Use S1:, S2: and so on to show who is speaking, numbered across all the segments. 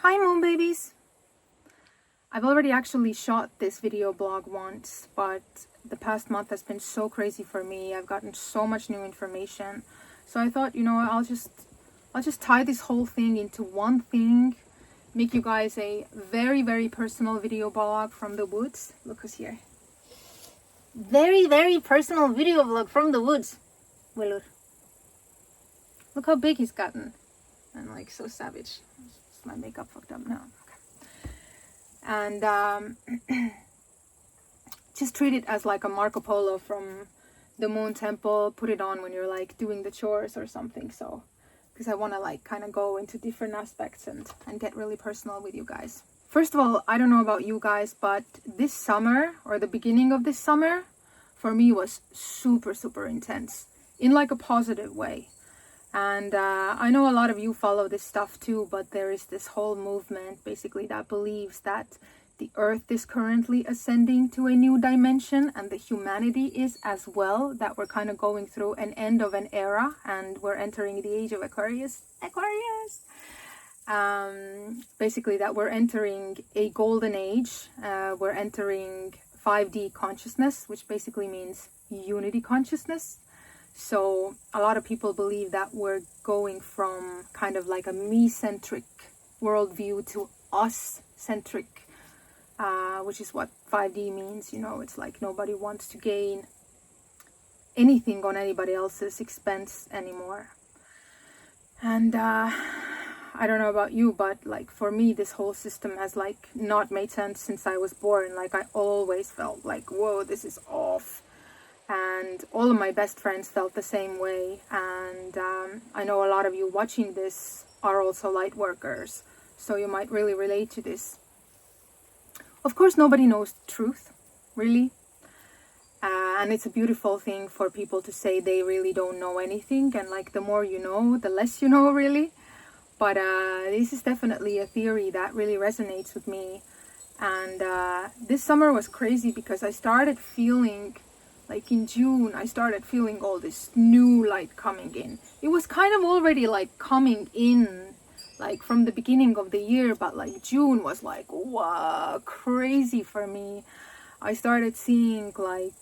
S1: Hi moon babies! I've already actually shot this video blog once, but the past month has been so crazy for me. I've gotten so much new information. So I thought, I'll just tie this whole thing into one thing, make you guys a very, very personal video blog from the woods. Look who's here. Very, very personal video vlog from the woods. Willur. Look how big he's gotten. And like so savage. Is my makeup fucked up now? And just treat it as like a Marco Polo from the Moon Temple. Put it on when you're like doing the chores or something. So because I want to like kind of go into different aspects and get really personal with you guys. First of all, I don't know about you guys, but this summer or the beginning of this summer for me was super, super intense in like a positive way. And I know a lot of you follow this stuff too, but there is this whole movement basically that believes that the earth is currently ascending to a new dimension, and the humanity is as well, that we're kind of going through an end of an era and we're entering the age of Aquarius. Basically that we're entering a golden age. We're entering 5D consciousness, which basically means unity consciousness. So a lot of people believe that we're going from kind of like a me-centric worldview to us-centric, which is what 5D means. It's like nobody wants to gain anything on anybody else's expense anymore. And I don't know about you, but like for me, this whole system has like not made sense since I was born. Like I always felt like, whoa, this is off. And all of my best friends felt the same way. And I know a lot of you watching this are also light workers, so you might really relate to this. Of course, nobody knows the truth, really. And it's a beautiful thing for people to say they really don't know anything. And like the more you know, the less you know, really. But this is definitely a theory that really resonates with me. And this summer was crazy because I started feeling... like in June, I started feeling all this new light coming in. It was kind of already like coming in, like from the beginning of the year, but like June was like, wow, crazy for me. I started seeing like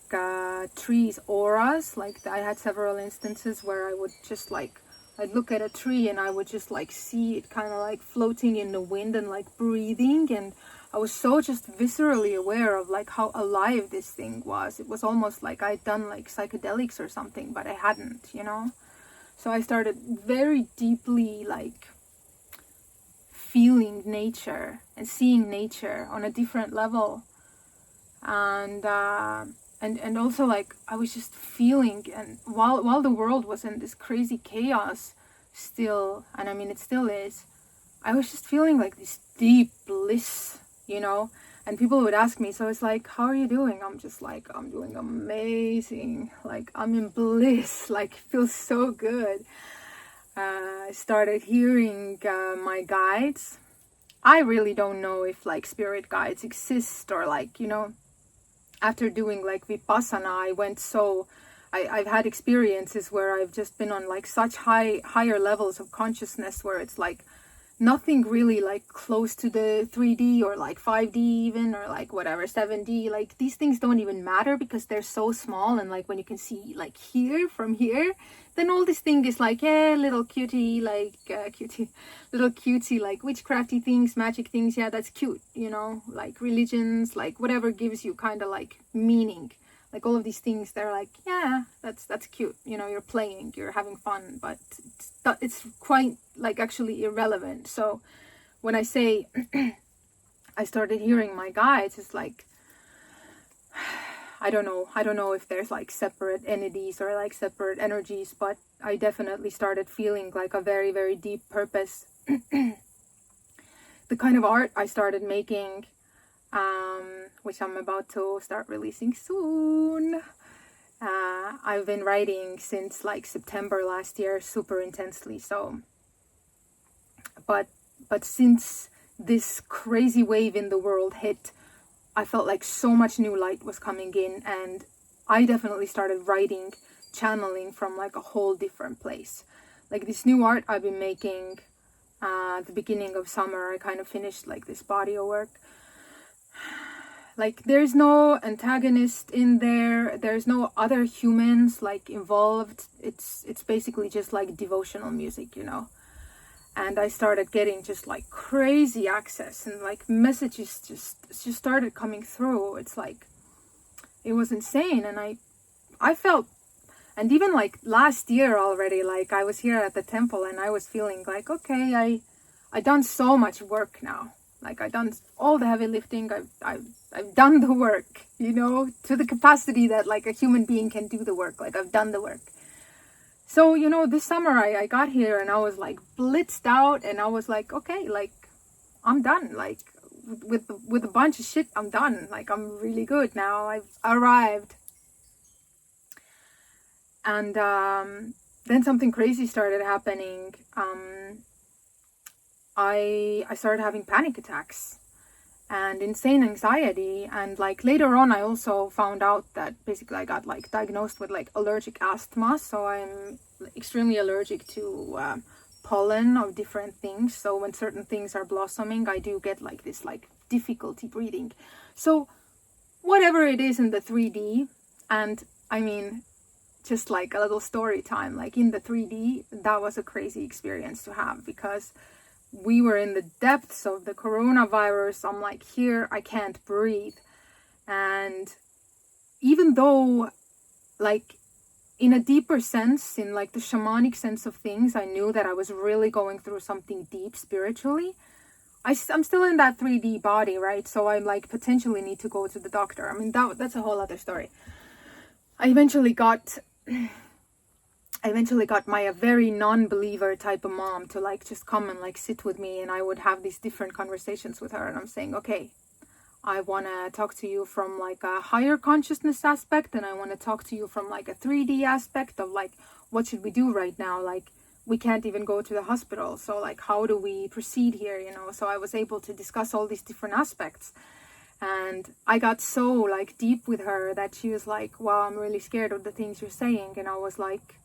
S1: trees auras. Like I had several instances where I would just like, I'd look at a tree and I would just like see it kind of like floating in the wind and like breathing, and I was so just viscerally aware of like how alive this thing was. It was almost like I'd done like psychedelics or something, but I hadn't, So I started very deeply like feeling nature and seeing nature on a different level. And also like I was just feeling, and while the world was in this crazy chaos still, and I mean it still is, I was just feeling like this deep bliss, and people would ask me, so it's like, how are you doing? I'm just like, I'm doing amazing, like I'm in bliss, like it feels so good. I started hearing my guides. I really don't know if like spirit guides exist, or like, after doing like Vipassana, I've had experiences where I've just been on like such higher levels of consciousness where it's like nothing really like close to the 3D or like 5D even, or like whatever 7D. Like these things don't even matter because they're so small, and like when you can see like here from here, then all this thing is like, yeah, little cutie, like little cutie, like witchcrafty things, magic things. Yeah, that's cute, like religions, like whatever gives you kind of like meaning. Like all of these things, they're like, yeah, that's cute. You're playing, you're having fun, but it's quite like actually irrelevant. So when I say I started hearing my guides, it's like, I don't know if there's like separate entities or like separate energies, but I definitely started feeling like a very, very deep purpose. The kind of art I started making, which I'm about to start releasing soon. I've been writing since like September last year, super intensely. So, but since this crazy wave in the world hit, I felt like so much new light was coming in, and I definitely started writing, channeling from like a whole different place. Like this new art I've been making, At the beginning of summer, I kind of finished like this body of work. Like there's no antagonist in there. There's no other humans like involved. It's basically just like devotional music, you know. And I started getting just like crazy access, and like messages just started coming through. It's like it was insane. And I felt, and even like last year already, like I was here at the temple and I was feeling like, okay, I done so much work now. Like I done all the heavy lifting. I've done the work, you know, to the capacity that like a human being can do the work. Like I've done the work. So, you know, this summer I got here and I was like blitzed out, and I was like, okay, like I'm done. Like with a bunch of shit, I'm done. Like I'm really good now. I've arrived. And then something crazy started happening. I started having panic attacks and insane anxiety, and like later on I also found out that basically I got like diagnosed with like allergic asthma. So I'm extremely allergic to pollen of different things. So when certain things are blossoming, I do get like this like difficulty breathing. So whatever it is in the 3D, and I mean, just like a little story time, like in the 3D, that was a crazy experience to have, because we were in the depths of the coronavirus. I'm like, here, I can't breathe. And even though, like, in a deeper sense, in like the shamanic sense of things, I knew that I was really going through something deep spiritually. I'm still in that 3D body, right? So I like potentially need to go to the doctor. I mean, that's a whole other story. I eventually got my a very non-believer type of mom to like just come and like sit with me, and I would have these different conversations with her, and I'm saying, okay, I want to talk to you from like a higher consciousness aspect, and I want to talk to you from like a 3D aspect of like, what should we do right now? Like we can't even go to the hospital, so like how do we proceed here, you know? So I was able to discuss all these different aspects. And I got so like deep with her that she was like, wow, I'm really scared of the things you're saying. And I was like,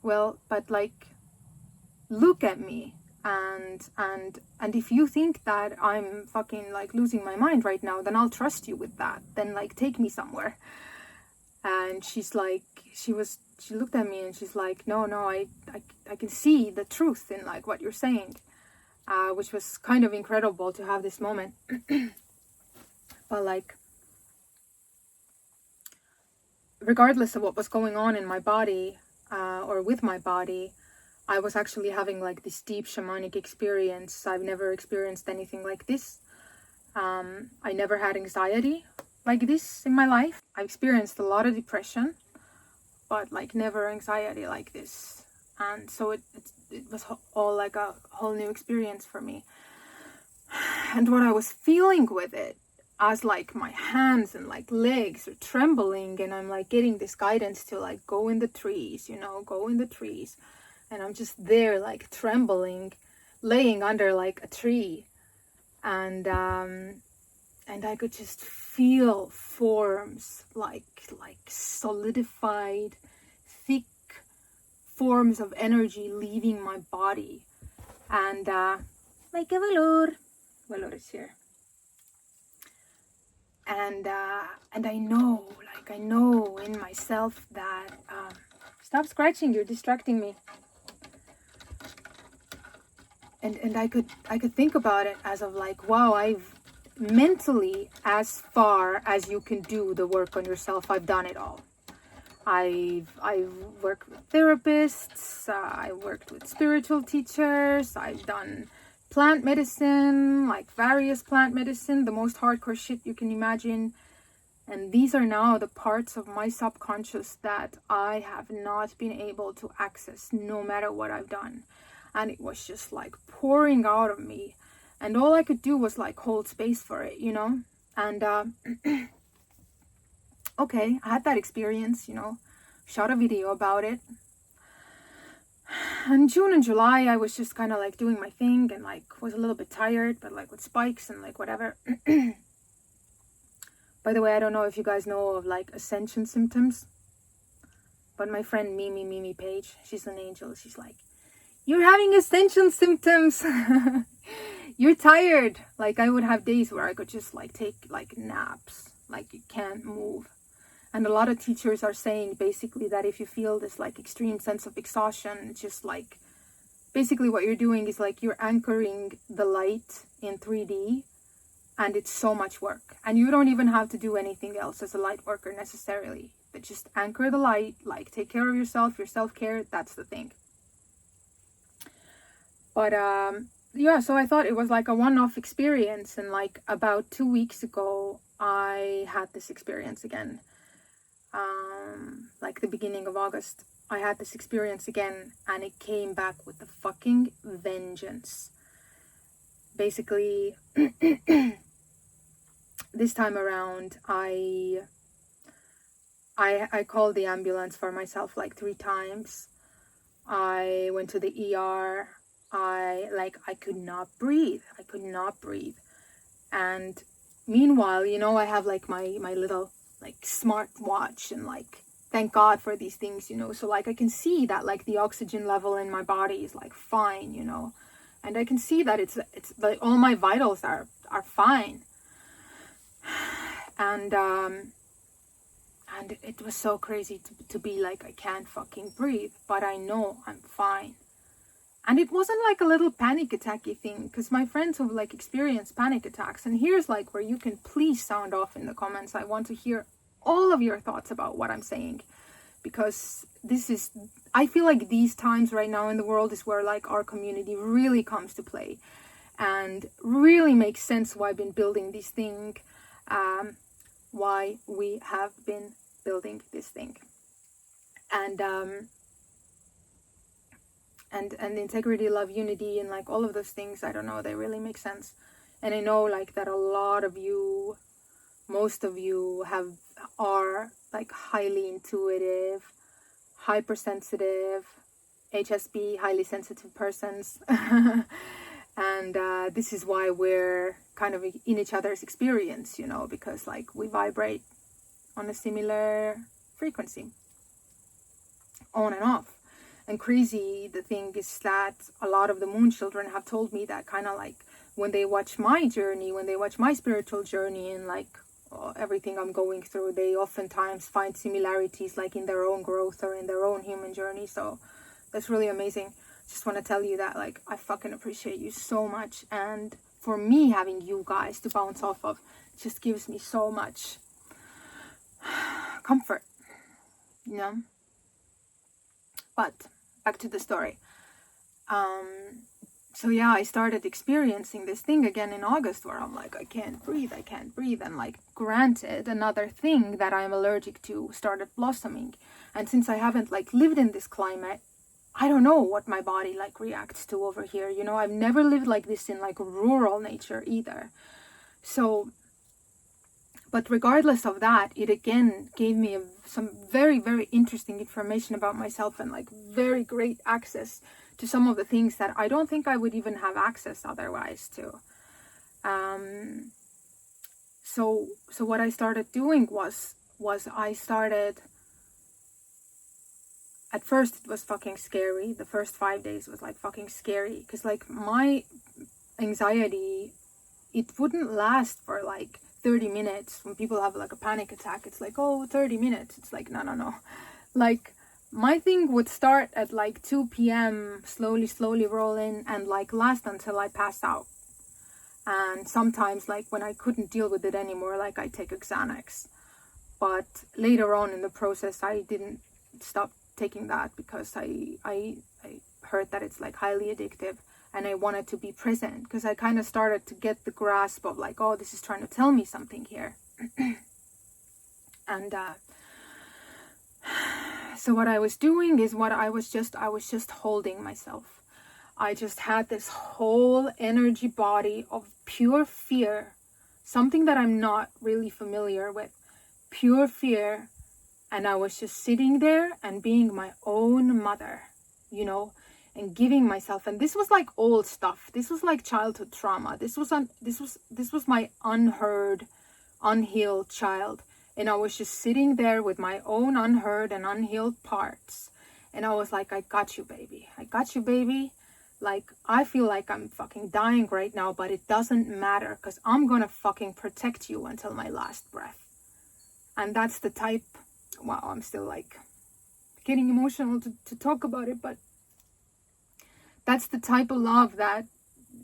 S1: well, but like, look at me. And if you think that I'm fucking like losing my mind right now, then I'll trust you with that. Then like take me somewhere. And she's like, she looked at me and she's like, no, I can see the truth in like what you're saying, which was kind of incredible to have this moment. But like, regardless of what was going on in my body, or with my body, I was actually having like this deep shamanic experience. I've never experienced anything like this. I never had anxiety like this in my life. I experienced a lot of depression, but like never anxiety like this. And so it was all like a whole new experience for me. And what I was feeling with it, as like my hands and like legs are trembling, and I'm like getting this guidance to like go in the trees, you know, go in the trees. And I'm just there like trembling, laying under like a tree. And I could just feel forms like solidified, thick forms of energy leaving my body. And like Valor is here. And I know in myself that stop scratching, you're distracting me. And I could think about it as of like, wow, I've mentally, as far as you can do the work on yourself, I've done it all. I've worked with therapists, I worked with spiritual teachers, I've done plant medicine, like various plant medicine, the most hardcore shit you can imagine. And these are now the parts of my subconscious that I have not been able to access no matter what I've done. And it was just like pouring out of me. And all I could do was like hold space for it, you know? And okay, I had that experience, you know, shot a video about it. In June and July, I was just kind of like doing my thing and like was a little bit tired, but like with spikes and like whatever. By the way, I don't know if you guys know of like ascension symptoms, but my friend Mimi Page, she's an angel. She's like, you're having ascension symptoms. You're tired. Like, I would have days where I could just like take like naps, like you can't move. And a lot of teachers are saying basically that if you feel this like extreme sense of exhaustion, it's just like basically what you're doing is like you're anchoring the light in 3D, and it's so much work. And you don't even have to do anything else as a light worker necessarily, but just anchor the light, like take care of yourself, your self-care, that's the thing. But yeah, so I thought it was like a one-off experience, and like about 2 weeks ago I had this experience again. Like the beginning of August, I had this experience again, and it came back with the fucking vengeance. Basically, this time around, I called the ambulance for myself like 3 times. I went to the ER. I could not breathe. And meanwhile, you know, I have like my little like smart watch, and like thank God for these things, you know, so like I can see that like the oxygen level in my body is like fine, you know, and I can see that it's like all my vitals are fine. And it was so crazy to be like, I can't fucking breathe, but I know I'm fine. And it wasn't like a little panic attacky thing, because my friends have like experienced panic attacks, and here's like where you can please sound off in the comments. I want to hear all of your thoughts about what I'm saying, because I feel like these times right now in the world is where like our community really comes to play, and really makes sense why I've been building this thing, why we have been building this thing. And integrity, love, unity, and like all of those things, I don't know, they really make sense. And I know like that a lot of you, most of you are like highly intuitive, hypersensitive, HSP, highly sensitive persons. And this is why we're kind of in each other's experience, you know, because like we vibrate on a similar frequency, on and off. And crazy, the thing is that a lot of the moon children have told me that kind of like when they watch my journey, when they watch my spiritual journey, and like everything I'm going through, they oftentimes find similarities like in their own growth or in their own human journey. So that's really amazing. Just want to tell you that like I fucking appreciate you so much, and for me having you guys to bounce off of just gives me so much comfort, you know. But back to the story. So yeah, I started experiencing this thing again in August, where I'm like, I can't breathe. And like, granted, another thing that I'm allergic to started blossoming. And since I haven't like lived in this climate, I don't know what my body like reacts to over here. You know, I've never lived like this in like rural nature either. So, but regardless of that, it again gave me some very, very interesting information about myself, and like very great access to some of the things that I don't think I would even have access otherwise to. So what I started doing was I started, at first it was fucking scary. The first 5 days was like fucking scary, because like my anxiety, it wouldn't last for like 30 minutes. When people have like a panic attack, it's like, oh, 30 minutes. It's like, no. Like, my thing would start at like 2 p.m, slowly roll in, and like last until I pass out. And sometimes like when I couldn't deal with it anymore, like I take a Xanax. But later on in the process, I didn't stop taking that, because I heard that it's like highly addictive. And I wanted to be present, because I kind of started to get the grasp of like, oh, this is trying to tell me something here. And so what I was doing is I was just holding myself. I just had this whole energy body of pure fear, something that I'm not really familiar with, pure fear. And I was just sitting there and being my own mother, you know, and giving myself. And this was like old stuff. This was like childhood trauma. This was my unheard, unhealed child. And I was just sitting there with my own unheard and unhealed parts, And I was like, I got you, baby. I got you, baby. Like, I feel like I'm fucking dying right now, but it doesn't matter because I'm gonna fucking protect you until my last breath. And that's the type, wow, I'm still like getting emotional to talk about it, but that's the type of love that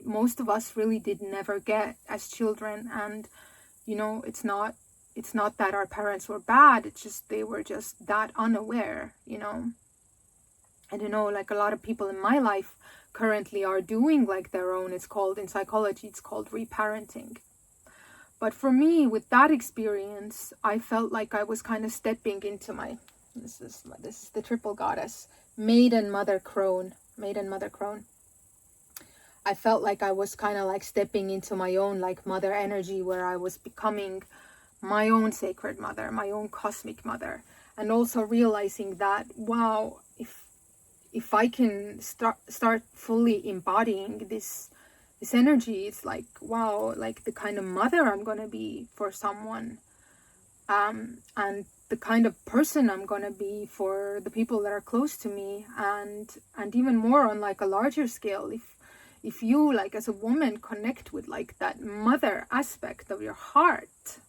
S1: most of us really did never get as children. And, you know, it's not that our parents were bad, it's just they were just that unaware, you know. And, you know, like a lot of people in my life currently are doing like their own, it's called, in psychology, it's called reparenting. But for me, with that experience, I felt like I was kind of stepping into my, this is the triple goddess, maiden mother crone. I felt like I was kind of like stepping into my own like mother energy, where I was becoming my own sacred mother, my own cosmic mother. And also realizing that, wow, if I can start fully embodying this energy, it's like, wow, like the kind of mother I'm gonna be for someone, and the kind of person I'm gonna be for the people that are close to me, and even more on like a larger scale. If you, like, as a woman, connect with like that mother aspect of your heart,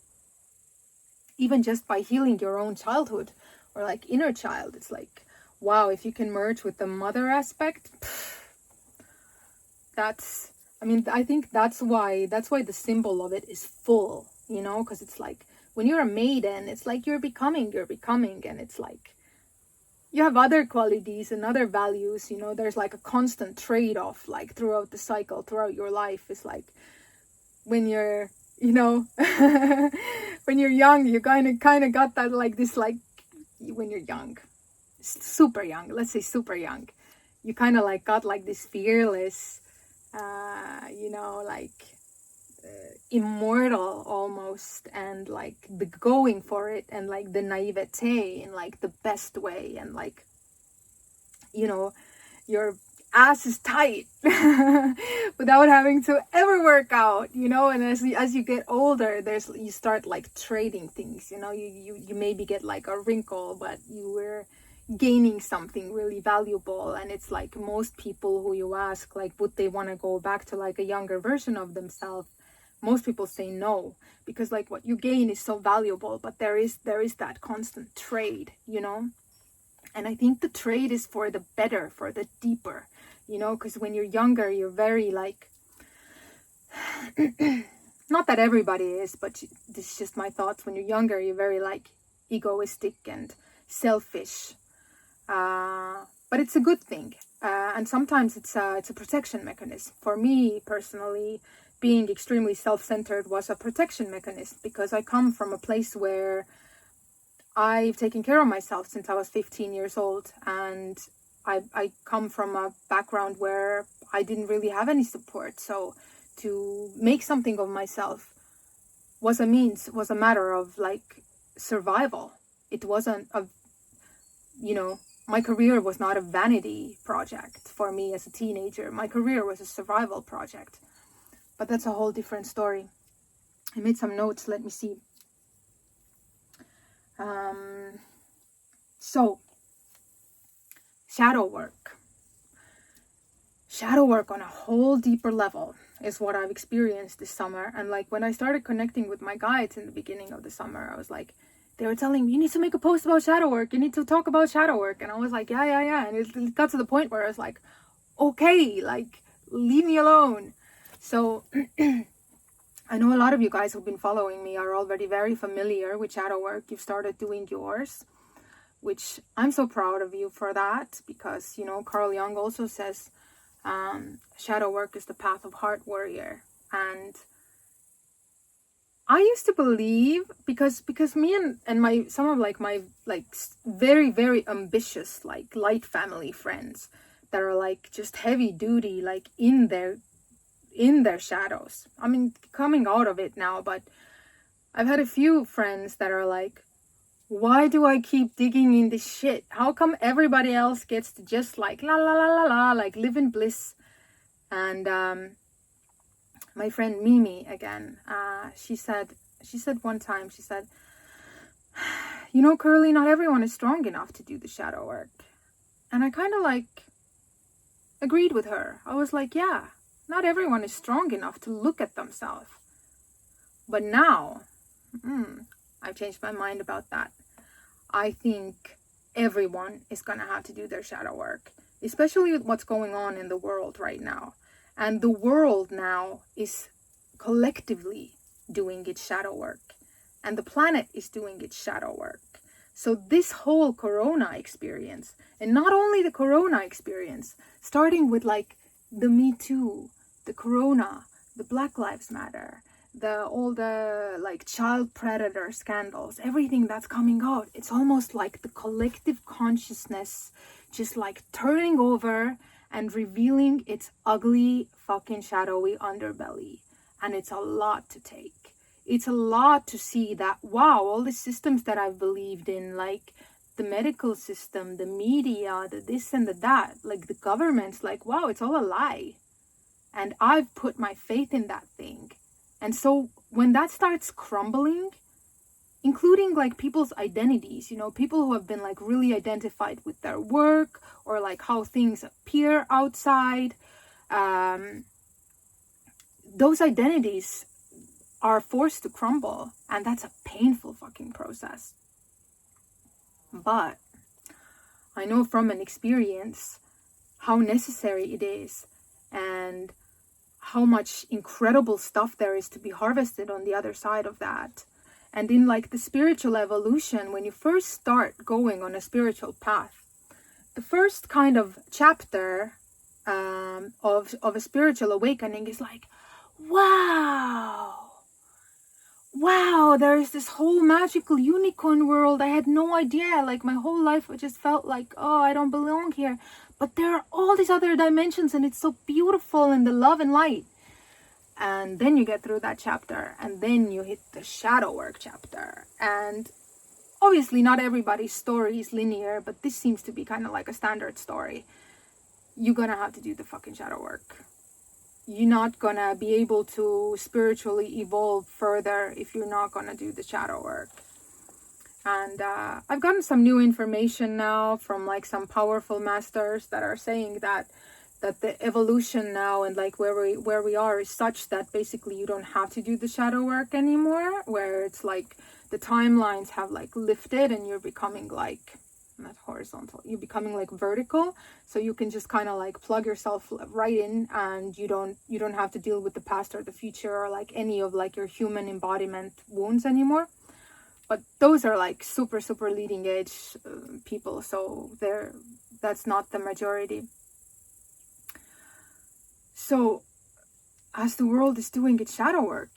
S1: even just by healing your own childhood or like inner child, it's like, wow, if you can merge with the mother aspect, that's, I mean, I think that's why the symbol of it is full, you know, because it's like when you're a maiden, it's like you're becoming, and it's like you have other qualities and other values, you know. There's like a constant trade-off, like throughout the cycle, throughout your life. It's like when you're, you know, when you're young, you kind of got that, like this, like when you're young, super young, let's say super young, you kind of like got like this fearless, you know, like immortal almost, and like the going for it, and like the naivete in like the best way, and like, you know, your ass is tight without having to ever work out, you know. And as you get older, you start like trading things, you know. You maybe get like a wrinkle, but you were gaining something really valuable. And it's like most people who you ask, like, would they want to go back to like a younger version of themselves, most people say no, because like what you gain is so valuable, but there is that constant trade, you know. And I think the trade is for the better, for the deeper, you know, because when you're younger, you're very like, not that everybody is, but this is just my thoughts. When you're younger, you're very like egoistic and selfish, but it's a good thing, and sometimes it's a protection mechanism. For me personally, being extremely self-centered was a protection mechanism, because I come from a place where I've taken care of myself since I was 15 years old, and I come from a background where I didn't really have any support. So to make something of myself was a matter of like survival. It wasn't a, you know, my career was not a vanity project for me as a teenager. My career was a survival project. But that's a whole different story. I made some notes, let me see. So, shadow work on a whole deeper level is what I've experienced this summer. And like when I started connecting with my guides in the beginning of the summer, I was like, they were telling me, you need to make a post about shadow work, you need to talk about shadow work. And I was like, yeah. And it got to the point where I was like, okay, like leave me alone. So I know a lot of you guys who've been following me are already very familiar with shadow work. You've started doing yours, which I'm so proud of you for that, because, you know, Carl Jung also says shadow work is the path of heart warrior. And I used to believe, because me and my some of like my like very, very ambitious like light family friends that are like just heavy duty, like in their shadows. I mean, coming out of it now, but I've had a few friends that are like, why do I keep digging in this shit? How come everybody else gets to just like la la la la la, like live in bliss? And my friend Mimi again, she said one time, she said, you know, Curly, not everyone is strong enough to do the shadow work. And I kind of like agreed with her. I was like, yeah, not everyone is strong enough to look at themselves. But now, I've changed my mind about that. I think everyone is going to have to do their shadow work, especially with what's going on in the world right now. And the world now is collectively doing its shadow work, and the planet is doing its shadow work. So this whole corona experience, and not only the corona experience, starting with like the Me Too, the corona, the Black Lives Matter, all the like child predator scandals, everything that's coming out, it's almost like the collective consciousness just like turning over and revealing its ugly fucking shadowy underbelly. And it's a lot to take. It's a lot to see that, wow, all the systems that I've believed in, like the medical system, the media, the this and the that, like the government's like, wow, it's all a lie. And I've put my faith in that thing. And so when that starts crumbling, including like people's identities, people who have been like really identified with their work or like how things appear outside, those identities are forced to crumble, and that's a painful fucking process. But I know from an experience how necessary it is and how much incredible stuff there is to be harvested on the other side of that. And in like the spiritual evolution, when you first start going on a spiritual path, the first kind of chapter of a spiritual awakening is like, wow, there is this whole magical unicorn world. I had no idea. Like my whole life I just felt like, oh, I don't belong here. But there are all these other dimensions, and it's so beautiful, and the love and light. And then you get through that chapter, and then you hit the shadow work chapter. And obviously not everybody's story is linear, but this seems to be kind of like a standard story. You're gonna have to do the fucking shadow work. You're not gonna be able to spiritually evolve further if you're not gonna do the shadow work. And I've gotten some new information now from like some powerful masters that are saying that the evolution now and like where we are is such that basically you don't have to do the shadow work anymore, where it's like the timelines have like lifted and you're becoming like not horizontal, you're becoming like vertical, so you can just kind of like plug yourself right in, and you don't have to deal with the past or the future or like any of like your human embodiment wounds anymore. But those are like super leading edge people, so that's not the majority. So as the world is doing its shadow work,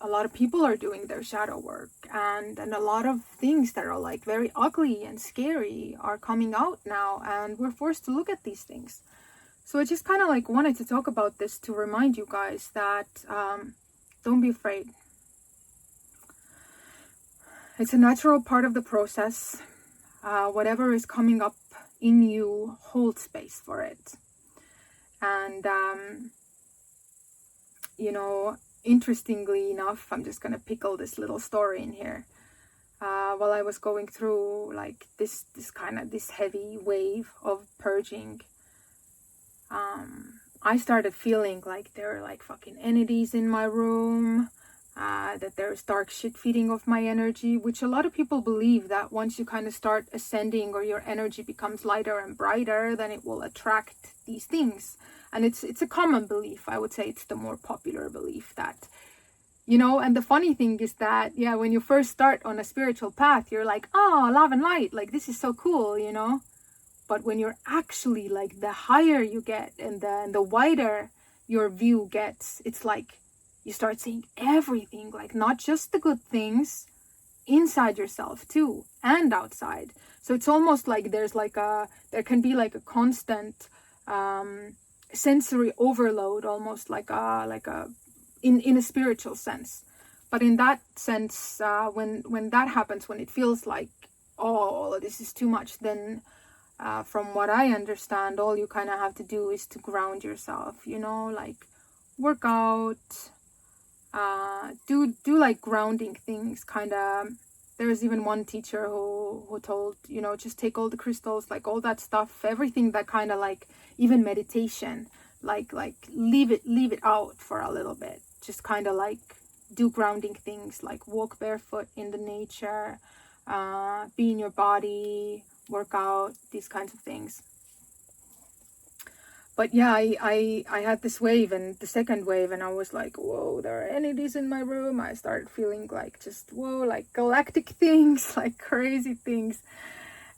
S1: a lot of people are doing their shadow work, and a lot of things that are like very ugly and scary are coming out now, and we're forced to look at these things. So I just kind of like wanted to talk about this to remind you guys that don't be afraid. It's a natural part of the process. Whatever is coming up in you, hold space for it. And interestingly enough, I'm just gonna pickle this little story in here. While I was going through like this heavy wave of purging, I started feeling like there are like fucking entities in my room, that there's dark shit feeding off my energy, which a lot of people believe that once you kind of start ascending or your energy becomes lighter and brighter, then it will attract these things. And it's a common belief. I would say it's the more popular belief that, and the funny thing is that, yeah, when you first start on a spiritual path, you're like, oh, love and light, like this is so cool, But when you're actually like, the higher you get and the wider your view gets, it's like you start seeing everything, like not just the good things inside yourself too, and outside. So it's almost like there can be like a constant sensory overload, almost like a in a spiritual sense. But in that sense, when that happens, when it feels like, oh, this is too much, then from what I understand, all you kind of have to do is to ground yourself, like work out, do like grounding things, kind of There was even one teacher who told, just take all the crystals, like all that stuff, everything that kind of like, even meditation, like leave it out for a little bit. Just kind of like do grounding things, like walk barefoot in the nature, be in your body, work out, these kinds of things. But yeah, I had this wave, and the second wave, and I was like, whoa, there are entities in my room. I started feeling like just, whoa, like galactic things, like crazy things.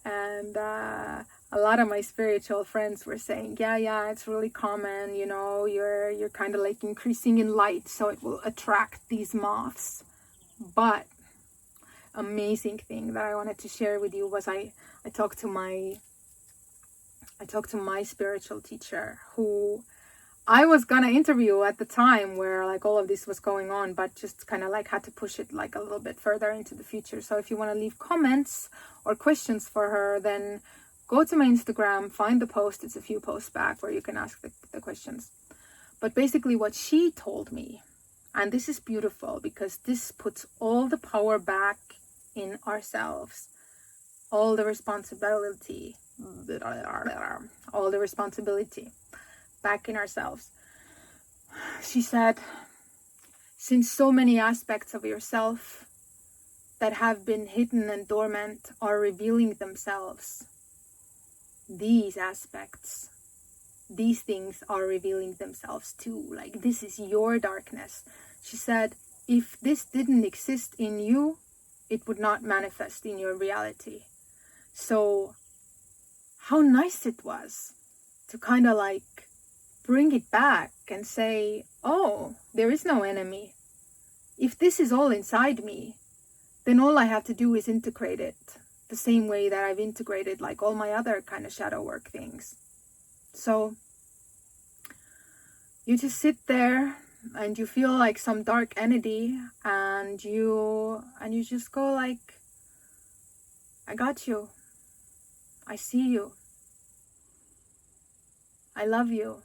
S1: And a lot of my spiritual friends were saying, yeah, it's really common, you're kind of like increasing in light, so it will attract these moths. But amazing thing that I wanted to share with you was I talked to my spiritual teacher, who I was gonna interview at the time where like all of this was going on, but just kind of like had to push it like a little bit further into the future. So if you want to leave comments or questions for her, then go to my Instagram, find the post. It's a few posts back where you can ask the questions. But basically what she told me, and this is beautiful because this puts all the power back in ourselves, all the responsibility back in ourselves. She said, since so many aspects of yourself that have been hidden and dormant are revealing themselves, these aspects, these things are revealing themselves too. Like, this is your darkness. She said, if this didn't exist in you, it would not manifest in your reality. So how nice it was to kind of like bring it back and say, oh, there is no enemy. If this is all inside me, then all I have to do is integrate it the same way that I've integrated like all my other kind of shadow work things. So you just sit there and you feel like some dark entity, and you just go like, I got you. I see you. I love you.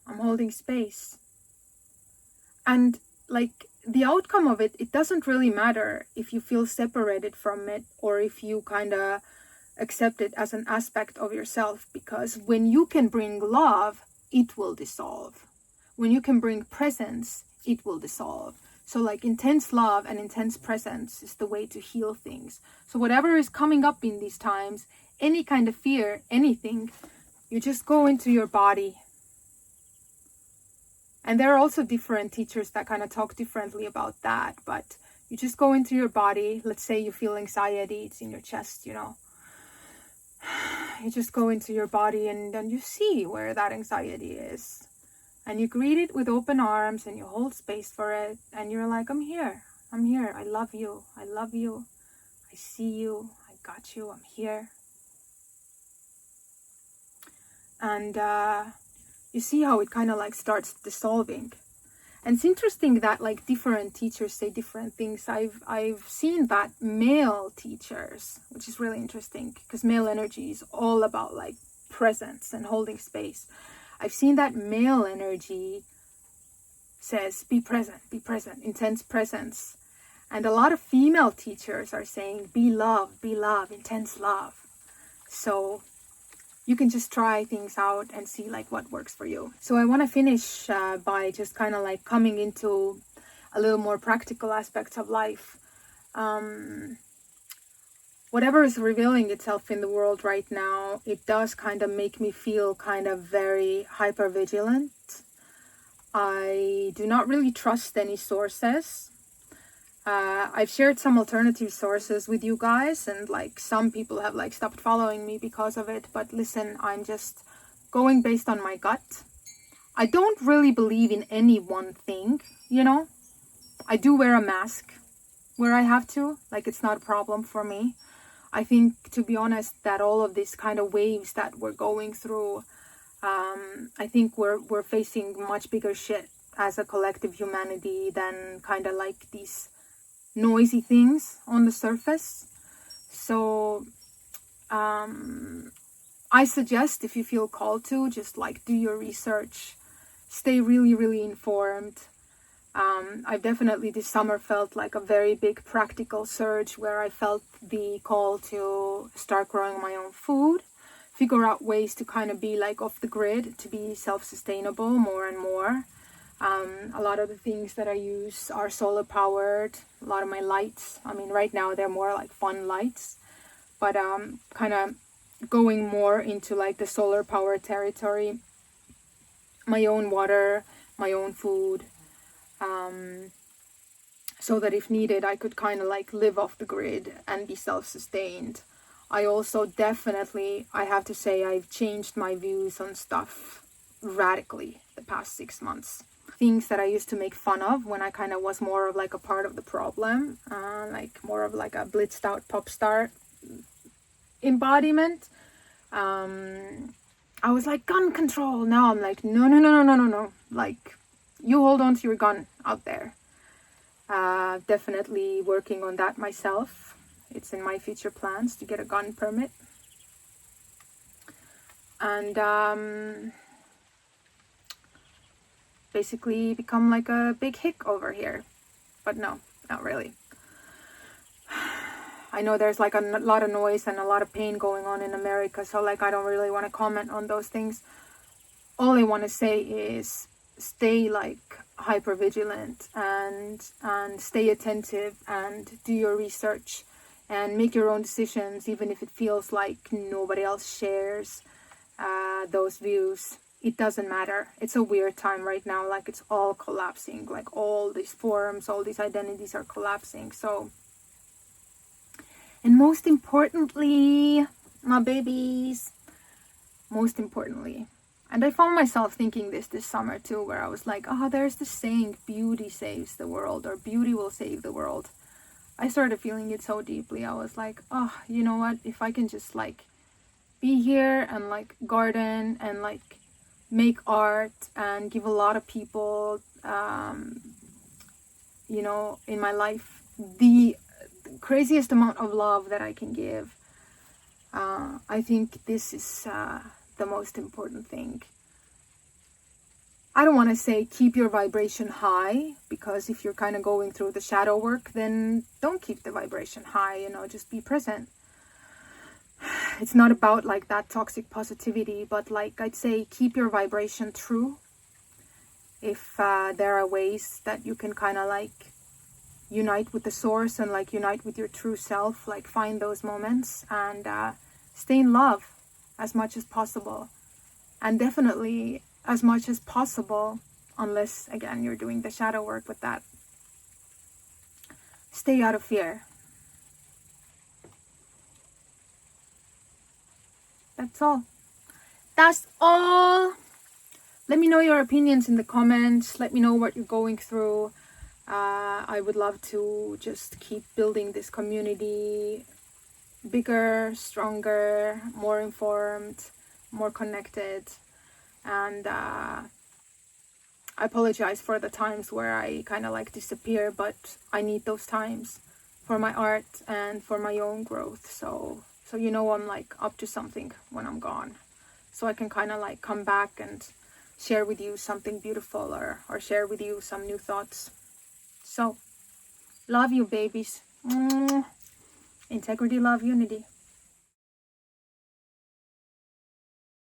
S1: I'm holding space. And like the outcome of it, it doesn't really matter if you feel separated from it or if you kind of accept it as an aspect of yourself, because when you can bring love, it will dissolve. When you can bring presence, it will dissolve. So like intense love and intense presence is the way to heal things. So whatever is coming up in these times, any kind of fear, anything, you just go into your body. And there are also different teachers that kind of talk differently about that, but you just go into your body. Let's say you feel anxiety, it's in your chest, You just go into your body and then you see where that anxiety is. And you greet it with open arms and you hold space for it. And you're like, I'm here. I love you. I see you. I got you. I'm here. And you see how it kind of like starts dissolving. And it's interesting that like different teachers say different things. I've seen that male teachers, which is really interesting because male energy is all about like presence and holding space. I've seen that male energy says, be present, intense presence. And a lot of female teachers are saying, be love, intense love. So you can just try things out and see like what works for you. So I want to finish by just kind of like coming into a little more practical aspects of life. Whatever is revealing itself in the world right now, it does kind of make me feel kind of very hyper vigilant. I do not really trust any sources. I've shared some alternative sources with you guys, and like some people have like stopped following me because of it. But listen, I'm just going based on my gut. I don't really believe in any one thing, I do wear a mask where I have to, like it's not a problem for me. I think, to be honest, that all of these kind of waves that we're going through, I think we're facing much bigger shit as a collective humanity than kind of like these noisy things on the surface. So I suggest, if you feel called to, just like do your research, stay really, really informed. I've definitely this summer felt like a very big practical surge where I felt the call to start growing my own food, figure out ways to kind of be like off the grid, to be self-sustainable more and more. A lot of the things that I use are solar powered. A lot of my lights, I mean, right now they're more like fun lights, but kind of going more into like the solar power territory. My own water, my own food, so that if needed I could kind of like live off the grid and be self-sustained. I also definitely, I have to say, I've changed my views on stuff radically the past 6 months. Things that I used to make fun of when I kind of was more of like a part of the problem, like more of like a blitzed out pop star embodiment. I was like, gun control. Now I'm like, no, no, no, no, no, no, no. Like, you hold on to your gun out there. Definitely working on that myself. It's in my future plans to get a gun permit. And basically become like a big hick over here. But no, not really. I know there's like a lot of noise and a lot of pain going on in America, so like I don't really want to comment on those things. All I want to say is stay like hyper vigilant and stay attentive and do your research and make your own decisions, even if it feels like nobody else shares those views. It doesn't matter. It's a weird time right now, like it's all collapsing, like all these forums, all these identities are collapsing. So, and most importantly, my babies, most importantly, and I found myself thinking this summer too, where I was like, oh, there's this saying, beauty saves the world, or beauty will save the world. I started feeling it so deeply. I was like, oh, you know what? If I can just like be here and like garden and like make art and give a lot of people, you know, in my life, the craziest amount of love that I can give. I think this is the most important thing. I don't want to say keep your vibration high, because if you're kind of going through the shadow work, then don't keep the vibration high, you know, just be present. It's not about like that toxic positivity, but like I'd say keep your vibration true. If there are ways that you can kind of like unite with the source and like unite with your true self, like find those moments and stay in love as much as possible. And definitely as much as possible, unless again you're doing the shadow work with that, stay out of fear. That's all. That's all. Let me know your opinions in the comments. Let me know what you're going through. I would love to just keep building this community bigger, stronger, more informed, more connected. And I apologize for the times where I kind of like disappear, but I need those times for my art and for my own growth. So you know I'm like up to something when I'm gone. So I can kind of like come back and share with you something beautiful or share with you some new thoughts. So, love you, babies. Integrity, love, unity.